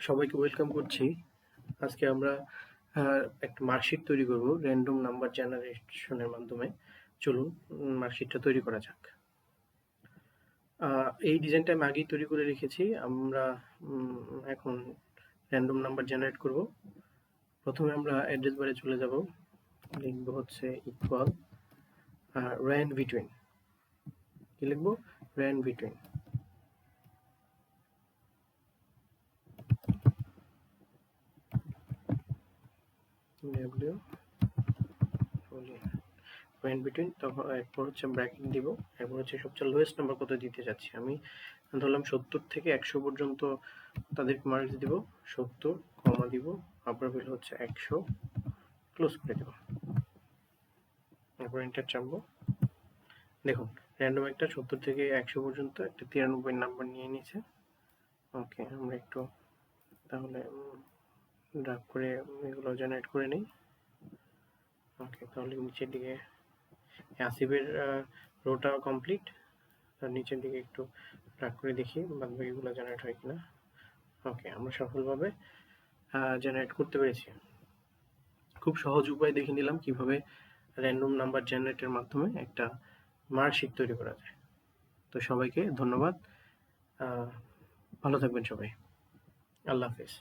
সবাইকে ওয়েলকাম করছি। আজকে আমরা একটা মার্কশিট তৈরি করব র্যান্ডম নাম্বার জেনারেশনের মাধ্যমে। চলুন মার্কশিটটা তৈরি করা যাক। এই ডিজাইনটা আমি আগেই তৈরি করে রেখেছি। আমরা এখন র্যান্ডম নাম্বার জেনারেট করব। প্রথমে আমরা অ্যাড্রেস বারে চলে যাব, লিখব হচ্ছে ইকুয়াল র্যান বিটুইন। কি লিখব? Ran between. র্যান বিটুইন, তখন এরপর হচ্ছে ব্র্যাকেট দিব, এরপর হচ্ছে সবচেয়ে লোয়েস্ট নাম্বার কত দিতে যাচ্ছি। আমি ধরলাম 70 থেকে 100 পর্যন্ত তাদেরকে মার্কস দিব। 70 কমা দিব, আপার ভ্যালু হচ্ছে 100, ক্লোজ করে দেব। এরপর এন্টার চাপবো। দেখুন র্যান্ডম একটা 70 থেকে 100 পর্যন্ত একটা 93 নাম্বার নিয়ে নিয়েছে। ওকে, আমরা একটু তাহলে ড্রাগ করে এগুলো জেনারেট করে নিই। ওকে, তাহলে নিচের দিকে আসিফের রোটা কমপ্লিট। তার নিচের দিকে একটু ড্রাগ করে দেখি বাকিগুলো জেনারেট হয় কিনা। ওকে, আমরা সফলভাবে জেনারেট করতে পেরেছি। খুব সহজ উপায় দেখে নিলাম কিভাবে র্যান্ডম নাম্বার জেনারেটের মাধ্যমে একটা মার্কশিট তৈরি করা যায়। তো সবাইকে ধন্যবাদ, ভালো থাকবেন সবাই। আল্লাহ হাফেজ।